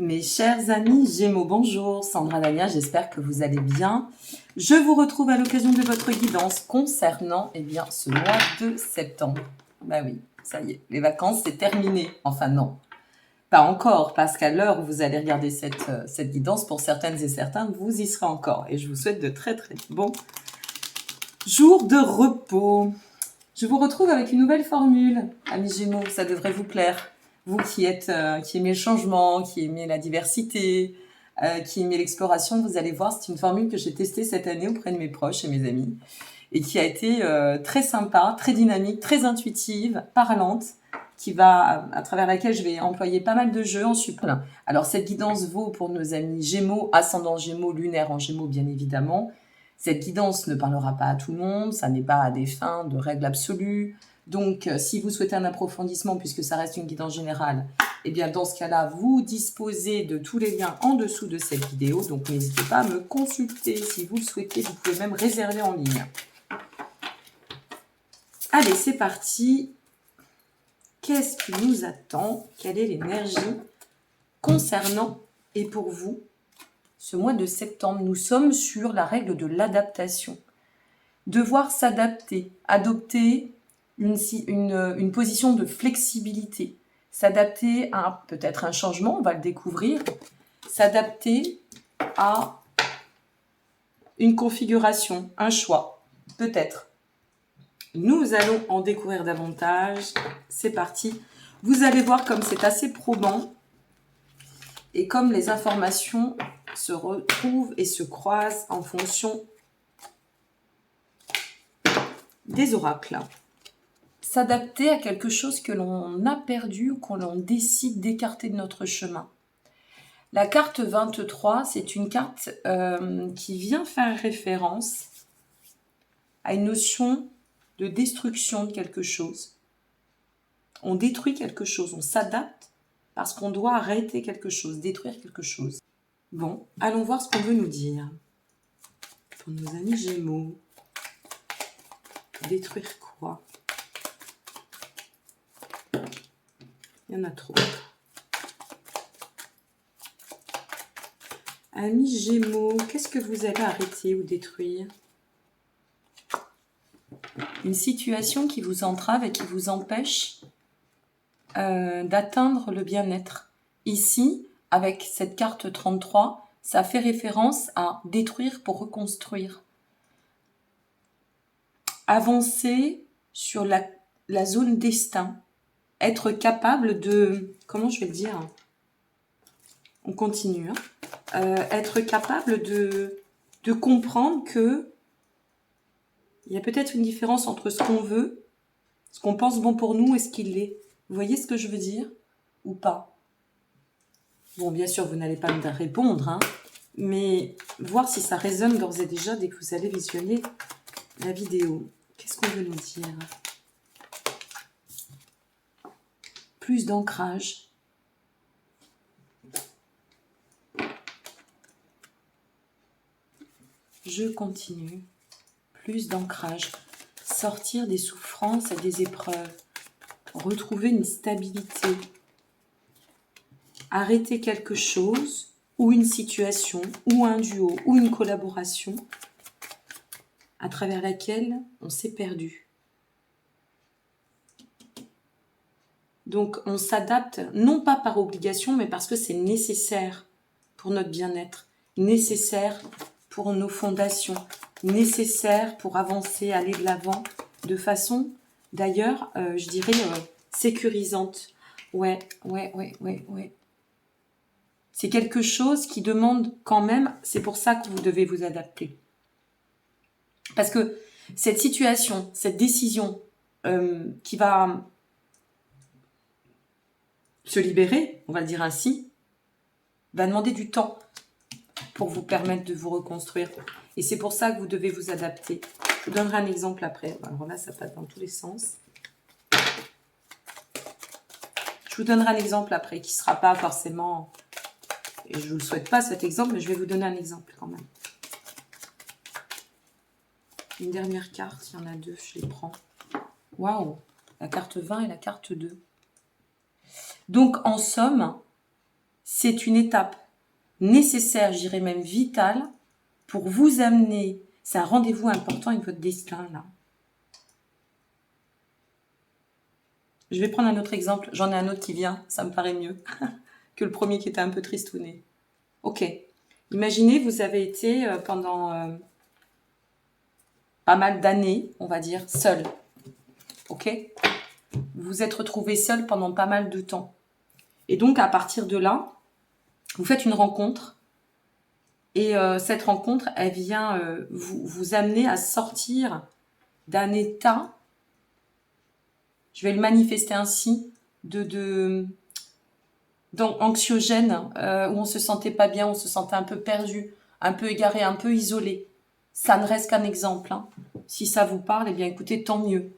Mes chers amis Gémeaux, bonjour, Sandra Damien, j'espère que vous allez bien. Je vous retrouve à l'occasion de votre guidance concernant ce mois de septembre. Bah oui, ça y est, les vacances c'est terminé. Enfin non, pas encore, parce qu'à l'heure où vous allez regarder cette guidance, pour certaines et certains, vous y serez encore. Et je vous souhaite de très bons jours de repos. Je vous retrouve avec une nouvelle formule, amis Gémeaux, ça devrait vous plaire. Vous qui aimez le changement, qui aimez la diversité, qui aimez l'exploration, vous allez voir, c'est une formule que j'ai testée cette année auprès de mes proches et mes amis, et qui a été très sympa, très dynamique, très intuitive, parlante, à travers laquelle je vais employer pas mal de jeux en supplément. Alors cette guidance vaut pour nos amis Gémeaux, ascendant Gémeaux, lunaire en Gémeaux bien évidemment. Cette guidance ne parlera pas à tout le monde, ça n'est pas à des fins de règles absolues. Donc, si vous souhaitez un approfondissement, puisque ça reste une guidance générale, eh bien, dans ce cas-là, vous disposez de tous les liens en dessous de cette vidéo. Donc, n'hésitez pas à me consulter si vous le souhaitez. Vous pouvez même réserver en ligne. Allez, c'est parti. Qu'est-ce qui nous attend? Quelle est l'énergie concernant et pour vous ce mois de septembre? Nous sommes sur la règle de l'adaptation. Devoir s'adapter, adopter une position de flexibilité, s'adapter à peut-être un changement, on va le découvrir, s'adapter à une configuration, un choix, peut-être. Nous allons en découvrir davantage. C'est parti. Vous allez voir comme c'est assez probant et comme les informations se retrouvent et se croisent en fonction des oracles. S'adapter à quelque chose que l'on a perdu ou qu'on l'on décide d'écarter de notre chemin. La carte 23, c'est une carte qui vient faire référence à une notion de destruction de quelque chose. On détruit quelque chose, on s'adapte parce qu'on doit arrêter quelque chose, détruire quelque chose. Bon, allons voir ce qu'on veut nous dire. Pour nos amis Gémeaux, détruire quoi ? Il y en a trop. Amis Gémeaux, qu'est-ce que vous allez arrêter ou détruire? Une situation qui vous entrave et qui vous empêche d'atteindre le bien-être. Ici, avec cette carte 33, ça fait référence à détruire pour reconstruire. Avancer sur la zone destin. Être capable de... Comment je vais le dire? On continue. Être capable de comprendre que il y a peut-être une différence entre ce qu'on veut, ce qu'on pense bon pour nous et ce qu'il est. Vous voyez ce que je veux dire? Ou pas? Bon, bien sûr, vous n'allez pas me répondre, hein, mais voir si ça résonne d'ores et déjà dès que vous allez visionner la vidéo. Qu'est-ce qu'on veut nous dire? Plus d'ancrage. Je continue. Plus d'ancrage. Sortir des souffrances et des épreuves. Retrouver une stabilité. Arrêter quelque chose, ou une situation, ou un duo, ou une collaboration à travers laquelle on s'est perdu. Donc on s'adapte, non pas par obligation, mais parce que c'est nécessaire pour notre bien-être, nécessaire pour nos fondations, nécessaire pour avancer, aller de l'avant, de façon, d'ailleurs, je dirais, sécurisante. Ouais. C'est quelque chose qui demande quand même, c'est pour ça que vous devez vous adapter. Parce que cette situation, cette décision qui va se libérer, on va le dire ainsi, va demander du temps pour vous permettre de vous reconstruire. Et c'est pour ça que vous devez vous adapter. Je vous donnerai un exemple après. Alors là, ça passe dans tous les sens. Je vous donnerai un exemple après qui ne sera pas forcément... Et je ne vous le souhaite pas cet exemple, mais je vais vous donner un exemple quand même. Une dernière carte, il y en a deux, je les prends. Waouh! La carte 20 et la carte 2. Donc, en somme, c'est une étape nécessaire, je dirais même vitale, pour vous amener. C'est un rendez-vous important avec votre destin, là. Je vais prendre un autre exemple. J'en ai un autre qui vient, ça me paraît mieux que le premier qui était un peu tristouné. Ok. Imaginez, vous avez été pendant pas mal d'années, on va dire, seul. Ok. Vous vous êtes retrouvé seul pendant pas mal de temps. Et donc, à partir de là, vous faites une rencontre. Et cette rencontre, elle vient vous amener à sortir d'un état, je vais le manifester ainsi, anxiogène, où on se sentait pas bien, on se sentait un peu perdu, un peu égaré, un peu isolé. Ça ne reste qu'un exemple. Hein. Si ça vous parle, eh bien écoutez, tant mieux.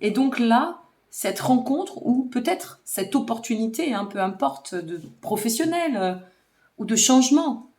Et donc là, cette rencontre, ou peut-être cette opportunité, hein, peu importe, de professionnel ou de changement,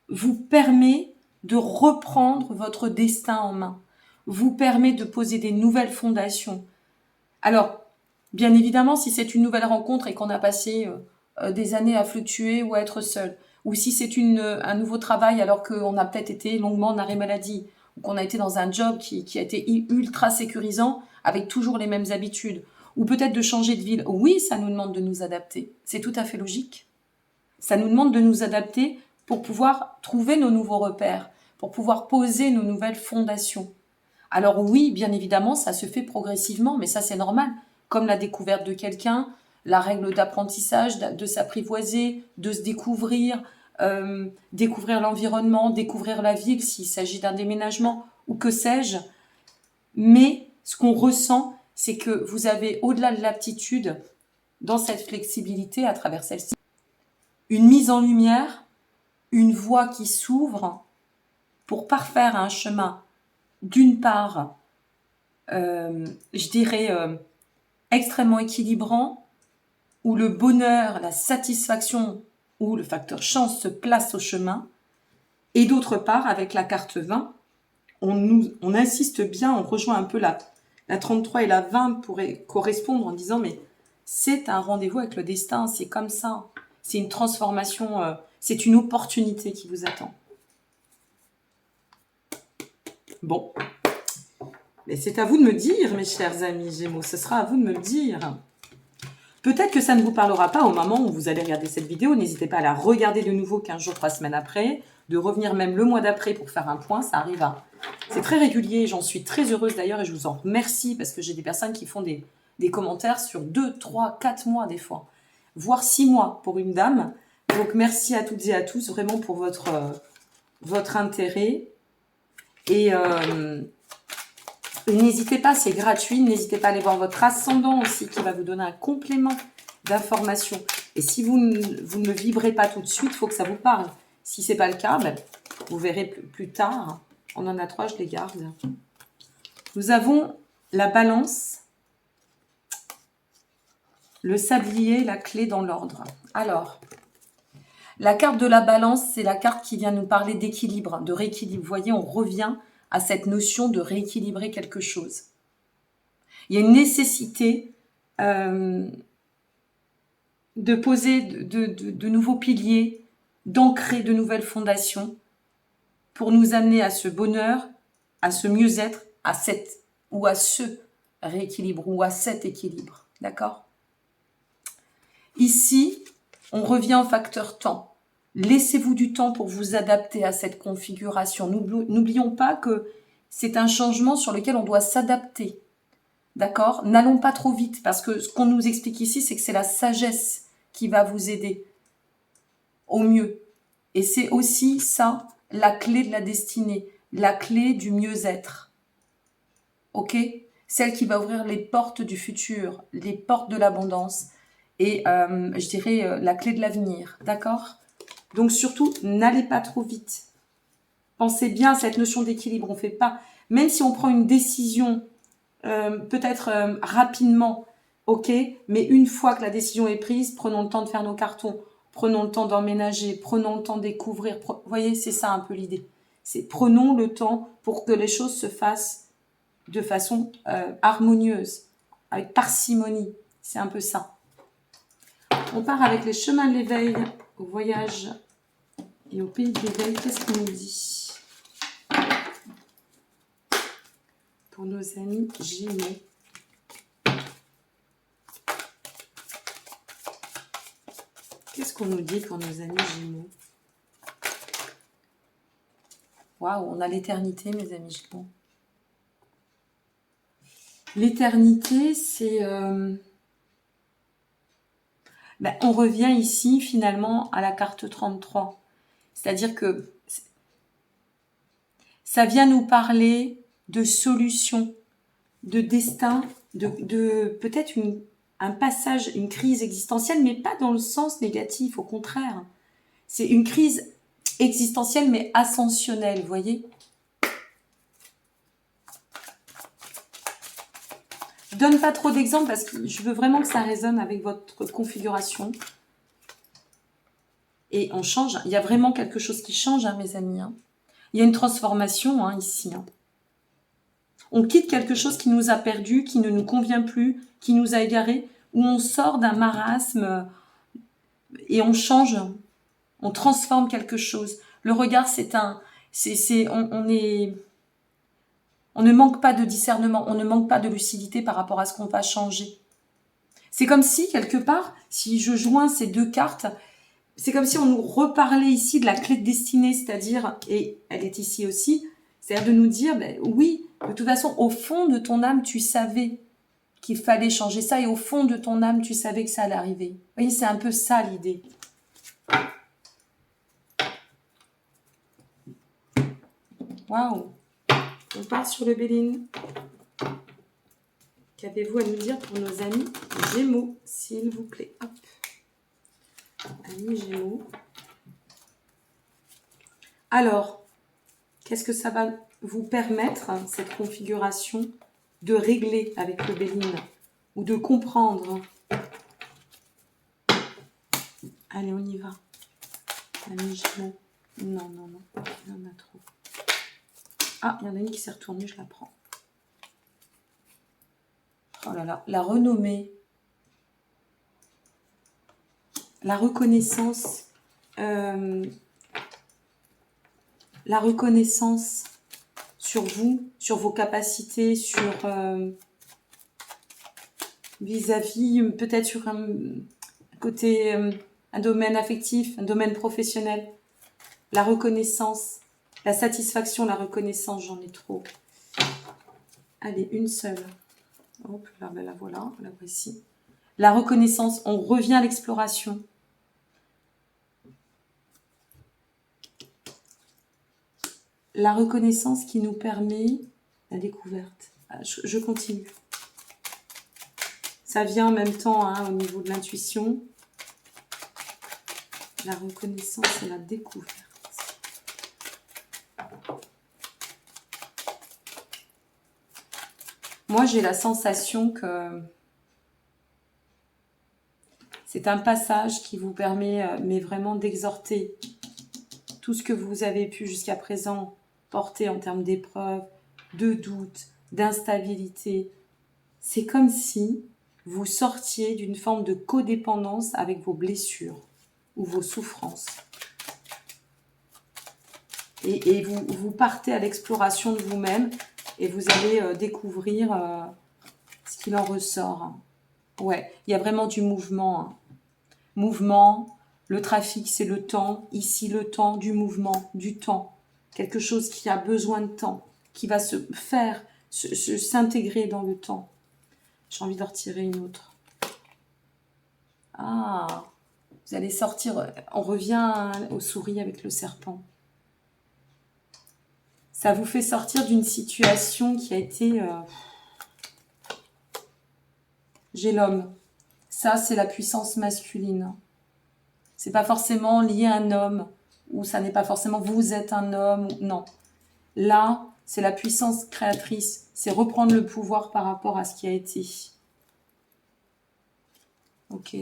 vous permet de reprendre votre destin en main, vous permet de poser des nouvelles fondations. Alors, bien évidemment, si c'est une nouvelle rencontre et qu'on a passé des années à fluctuer ou à être seul, ou si c'est un nouveau travail alors qu'on a peut-être été longuement en arrêt maladie, ou qu'on a été dans un job qui a été ultra sécurisant avec toujours les mêmes habitudes, ou peut-être de changer de ville, oui, ça nous demande de nous adapter. C'est tout à fait logique. Ça nous demande de nous adapter pour pouvoir trouver nos nouveaux repères, pour pouvoir poser nos nouvelles fondations. Alors oui, bien évidemment, ça se fait progressivement, mais ça c'est normal. Comme la découverte de quelqu'un, la règle d'apprentissage, de s'apprivoiser, de se découvrir, découvrir l'environnement, découvrir la ville s'il s'agit d'un déménagement ou que sais-je. Mais ce qu'on ressent, c'est que vous avez, au-delà de l'aptitude, dans cette flexibilité à travers celle-ci, une mise en lumière, une voie qui s'ouvre pour parfaire un chemin, d'une part, je dirais, extrêmement équilibrant, où le bonheur, la satisfaction ou le facteur chance se place au chemin, et d'autre part, avec la carte 20, on insiste bien, on rejoint un peu la 33 et la 20 pourraient correspondre en disant, mais c'est un rendez-vous avec le destin, c'est comme ça, c'est une transformation, c'est une opportunité qui vous attend. Bon, mais c'est à vous de me dire, mes chers amis Gémeaux, ce sera à vous de me le dire. Peut-être que ça ne vous parlera pas au moment où vous allez regarder cette vidéo, n'hésitez pas à la regarder de nouveau 15 jours, 3 semaines après, de revenir même le mois d'après pour faire un point, ça arrive à... C'est très régulier, j'en suis très heureuse d'ailleurs et je vous en remercie parce que j'ai des personnes qui font des commentaires sur 2, 3, 4 mois des fois, voire 6 mois pour une dame. Donc merci à toutes et à tous vraiment pour votre intérêt. Et n'hésitez pas, c'est gratuit, n'hésitez pas à aller voir votre ascendant aussi qui va vous donner un complément d'information. Et si vous ne vibrez pas tout de suite, il faut que ça vous parle. Si ce n'est pas le cas, ben, vous verrez plus tard. On en a 3, je les garde. Nous avons la balance, le sablier, la clé dans l'ordre. Alors, la carte de la balance, c'est la carte qui vient nous parler d'équilibre, de rééquilibre. Vous voyez, on revient à cette notion de rééquilibrer quelque chose. Il y a une nécessité de poser de nouveaux piliers, d'ancrer de nouvelles fondations pour nous amener à ce bonheur, à ce mieux-être, à ce rééquilibre ou à cet équilibre. D'accord ? Ici, on revient au facteur temps. Laissez-vous du temps pour vous adapter à cette configuration. N'oublions pas que c'est un changement sur lequel on doit s'adapter. D'accord ? N'allons pas trop vite parce que ce qu'on nous explique ici, c'est que c'est la sagesse qui va vous aider au mieux. Et c'est aussi ça, la clé de la destinée, la clé du mieux-être. Ok ? Celle qui va ouvrir les portes du futur, les portes de l'abondance et je dirais la clé de l'avenir. D'accord ? Donc surtout, n'allez pas trop vite. Pensez bien à cette notion d'équilibre. On fait pas, même si on prend une décision peut-être rapidement, ok, mais une fois que la décision est prise, prenons le temps de faire nos cartons, prenons le temps d'emménager, prenons le temps de découvrir. Vous voyez, c'est ça un peu l'idée. C'est prenons le temps pour que les choses se fassent de façon harmonieuse, avec parcimonie. C'est un peu ça. On part avec les chemins de l'éveil au voyage et au pays de l'éveil. Qu'est-ce qu'on nous dit pour nos amis Gémeaux? Qu'est-ce qu'on nous dit pour nos amis Gémeaux? Waouh, on a l'éternité, mes amis Gémeaux. L'éternité, c'est... on revient ici, finalement, à la carte 33. C'est-à-dire que ça vient nous parler de solutions, de destin, de peut-être un passage, une crise existentielle, mais pas dans le sens négatif, au contraire. C'est une crise existentielle, mais ascensionnelle, vous voyez? Je donne pas trop d'exemples parce que je veux vraiment que ça résonne avec votre configuration. Et on change. Il y a vraiment quelque chose qui change, hein, mes amis. Hein. Il y a une transformation ici. Hein. On quitte quelque chose qui nous a perdus, qui ne nous convient plus, qui nous a égarés, où on sort d'un marasme et on change, on transforme quelque chose. Le regard, on ne manque pas de discernement, on ne manque pas de lucidité par rapport à ce qu'on va changer. C'est comme si, quelque part, si je joins ces deux cartes, c'est comme si on nous reparlait ici de la clé de destinée, c'est-à-dire, et elle est ici aussi, c'est-à-dire de nous dire, oui, de toute façon, au fond de ton âme, tu savais qu'il fallait changer ça, et au fond de ton âme, tu savais que ça allait arriver. Vous voyez, c'est un peu ça l'idée. Waouh! On part sur le Béline. Qu'avez-vous à nous dire pour nos amis Gémeaux, s'il vous plaît? Hop. Amis Gémeaux. Alors, qu'est-ce que ça va vous permettre, cette configuration, de régler avec le Béline ou de comprendre? Allez, on y va. Amis Gémeaux. Non, non, non. Il y en a trop. Ah, il y en a une qui s'est retournée, je la prends. Oh là là, la renommée. La reconnaissance. La reconnaissance sur vous, sur vos capacités, sur vis-à-vis, peut-être sur un côté, un domaine affectif, un domaine professionnel. La reconnaissance, la satisfaction, la reconnaissance, j'en ai trop. Allez, une seule. Hop, là, la voilà, la voici. La reconnaissance, on revient à l'exploration. La reconnaissance qui nous permet la découverte. Je continue. Ça vient en même temps au niveau de l'intuition. La reconnaissance et la découverte. Moi, j'ai la sensation que c'est un passage qui vous permet, mais vraiment d'exhorter tout ce que vous avez pu jusqu'à présent porter en termes d'épreuves, de doutes, d'instabilité. C'est comme si vous sortiez d'une forme de codépendance avec vos blessures ou vos souffrances. Et vous partez à l'exploration de vous-même et vous allez découvrir ce qu'il en ressort. Ouais, il y a vraiment du mouvement. Hein. Mouvement, le trafic, c'est le temps. Ici, le temps, du mouvement, du temps. Quelque chose qui a besoin de temps, qui va se faire, s'intégrer dans le temps. J'ai envie de retirer une autre. Ah, vous allez sortir. On revient aux souris avec le serpent. Ça vous fait sortir d'une situation qui a été... J'ai l'homme. Ça, c'est la puissance masculine. C'est pas forcément lié à un homme, ou ça n'est pas forcément vous êtes un homme. Non. Là, c'est la puissance créatrice. C'est reprendre le pouvoir par rapport à ce qui a été. Ok.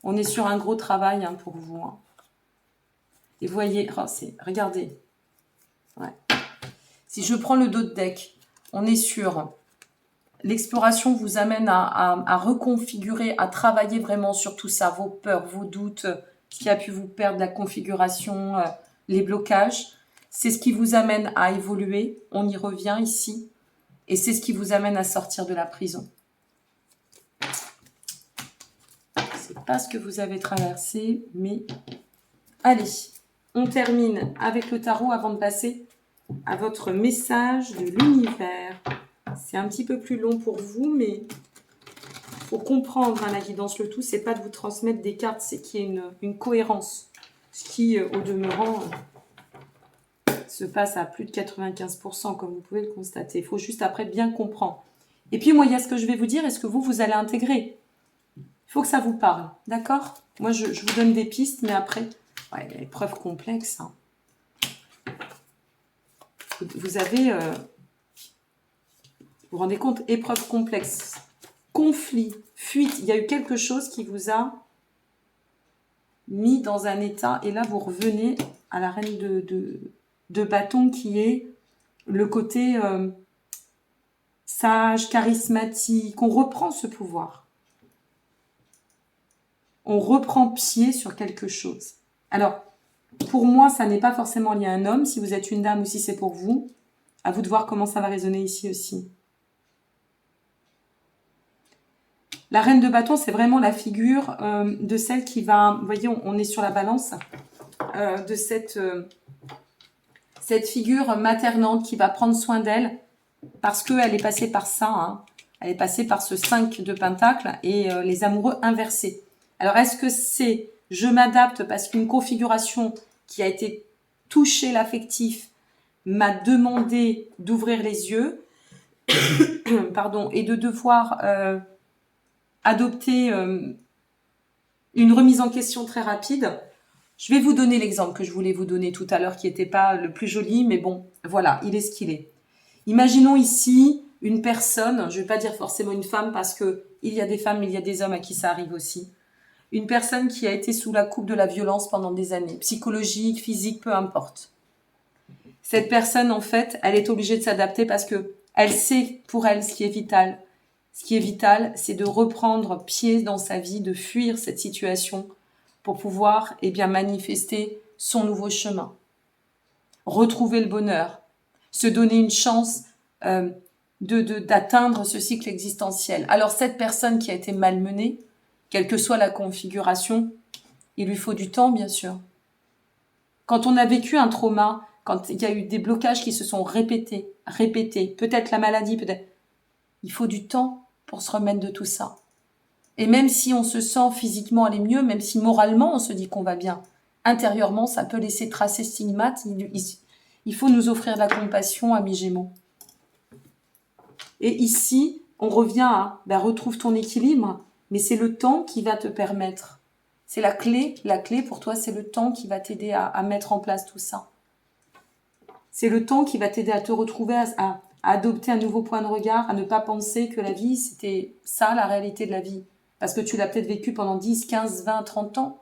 On est sur un gros travail pour vous. Hein. Et vous voyez, regardez. Ouais. Si je prends le dos de deck, on est sur l'exploration vous amène à reconfigurer, à travailler vraiment sur tout ça, vos peurs, vos doutes, ce qui a pu vous perdre, la configuration, les blocages. C'est ce qui vous amène à évoluer. On y revient ici. Et c'est ce qui vous amène à sortir de la prison. C'est pas ce que vous avez traversé, mais allez, on termine avec le tarot avant de passer à votre message de l'univers. C'est un petit peu plus long pour vous, mais il faut comprendre la guidance. Le tout, c'est pas de vous transmettre des cartes, c'est qu'il y ait une cohérence. Ce qui, au demeurant, se passe à plus de 95%, comme vous pouvez le constater. Il faut juste après bien comprendre. Et puis, moi, il y a ce que je vais vous dire et ce que vous allez intégrer. Il faut que ça vous parle, d'accord? Moi, je vous donne des pistes, mais après, ouais, épreuve complexe. Hein. Vous avez... vous vous rendez compte? Épreuve complexe, conflit, fuite. Il y a eu quelque chose qui vous a mis dans un état. Et là, vous revenez à la reine de bâton qui est le côté sage, charismatique. On reprend ce pouvoir. On reprend pied sur quelque chose. Alors, pour moi, ça n'est pas forcément lié à un homme. Si vous êtes une dame ou si c'est pour vous, à vous de voir comment ça va résonner ici aussi. La reine de bâton, c'est vraiment la figure de celle qui va... Vous voyez, on est sur la balance de cette figure maternante qui va prendre soin d'elle parce qu'elle est passée par ça. Hein. Elle est passée par ce 5 de pentacle et les amoureux inversés. Alors, est-ce que c'est je m'adapte parce qu'une configuration qui a été touchée l'affectif m'a demandé d'ouvrir les yeux pardon, et de devoir adopter une remise en question très rapide. Je vais vous donner l'exemple que je voulais vous donner tout à l'heure qui n'était pas le plus joli, mais bon, voilà, il est ce qu'il est. Imaginons ici une personne, je ne vais pas dire forcément une femme parce qu'il y a des femmes, mais il y a des hommes à qui ça arrive aussi. Une personne qui a été sous la coupe de la violence pendant des années, psychologique, physique, peu importe. Cette personne, en fait, elle est obligée de s'adapter parce que elle sait pour elle ce qui est vital. Ce qui est vital, c'est de reprendre pied dans sa vie, de fuir cette situation pour pouvoir manifester son nouveau chemin. Retrouver le bonheur, se donner une chance d'atteindre ce cycle existentiel. Alors cette personne qui a été malmenée, quelle que soit la configuration, il lui faut du temps, bien sûr. Quand on a vécu un trauma, quand il y a eu des blocages qui se sont répétés, peut-être la maladie, peut-être... Il faut du temps pour se remettre de tout ça. Et même si on se sent physiquement aller mieux, même si moralement on se dit qu'on va bien, intérieurement, ça peut laisser tracer stigmate. Il faut nous offrir de la compassion, amis Gémeaux. Et ici, on revient à retrouve ton équilibre, mais c'est le temps qui va te permettre. C'est la clé pour toi, c'est le temps qui va t'aider à mettre en place tout ça. C'est le temps qui va t'aider à te retrouver, à adopter un nouveau point de regard, à ne pas penser que la vie, c'était ça, la réalité de la vie. Parce que tu l'as peut-être vécu pendant 10, 15, 20, 30 ans.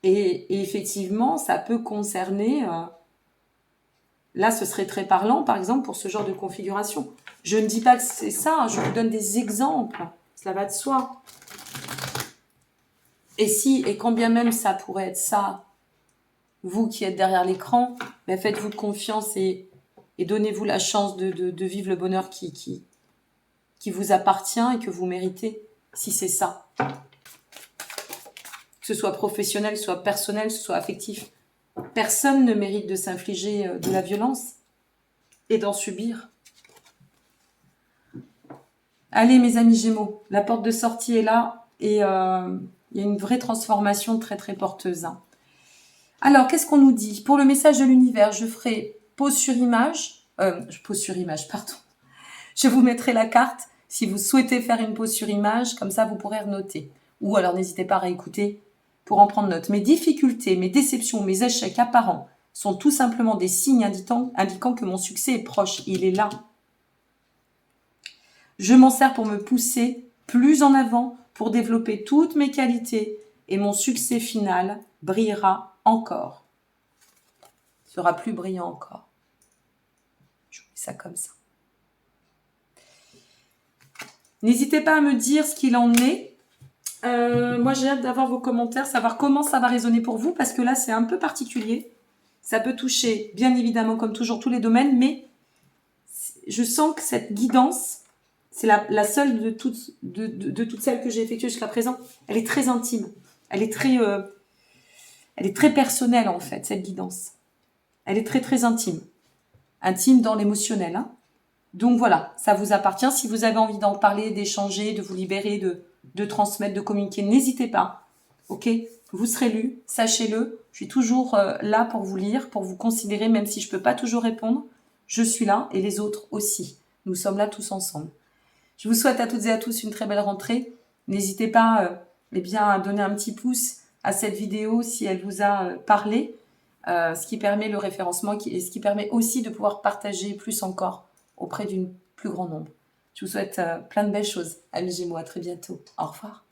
Et effectivement, ça peut concerner... là, ce serait très parlant, par exemple, pour ce genre de configuration. Je ne dis pas que c'est ça, je vous donne des exemples. Cela va de soi. Et quand bien même ça pourrait être ça, vous qui êtes derrière l'écran, faites-vous confiance et donnez-vous la chance de vivre le bonheur qui vous appartient et que vous méritez, si c'est ça. Que ce soit professionnel, que ce soit personnel, que ce soit affectif. Personne ne mérite de s'infliger de la violence et d'en subir. Allez, mes amis Gémeaux, la porte de sortie est là et il y a une vraie transformation très très porteuse. Hein. Alors, qu'est-ce qu'on nous dit? Pour le message de l'univers, je ferai pause sur image. Pardon. Je vous mettrai la carte si vous souhaitez faire une pause sur image, comme ça vous pourrez renoter. Ou alors n'hésitez pas à réécouter pour en prendre note. Mes difficultés, mes déceptions, mes échecs apparents sont tout simplement des signes indiquant que mon succès est proche. Il est là. Je m'en sers pour me pousser plus en avant, pour développer toutes mes qualités et mon succès final brillera encore. Sera plus brillant encore. Je mets ça comme ça. N'hésitez pas à me dire ce qu'il en est. Moi, j'ai hâte d'avoir vos commentaires, savoir comment ça va résonner pour vous, parce que là, c'est un peu particulier. Ça peut toucher, bien évidemment, comme toujours, tous les domaines, mais je sens que cette guidance, c'est la seule de toutes celles que j'ai effectuées jusqu'à présent, elle est très intime. Elle est très personnelle, en fait, cette guidance. Elle est très, très intime. Intime dans l'émotionnel, hein. Donc voilà, ça vous appartient. Si vous avez envie d'en parler, d'échanger, de vous libérer, de transmettre, de communiquer, n'hésitez pas. Ok, vous serez lu, sachez-le. Je suis toujours là pour vous lire, pour vous considérer, même si je ne peux pas toujours répondre. Je suis là et les autres aussi. Nous sommes là tous ensemble. Je vous souhaite à toutes et à tous une très belle rentrée. N'hésitez pas à donner un petit pouce à cette vidéo si elle vous a parlé, ce qui permet le référencement et ce qui permet aussi de pouvoir partager plus encore auprès d'une plus grand nombre. Je vous souhaite plein de belles choses. Amis Gémeaux, à très bientôt. Au revoir.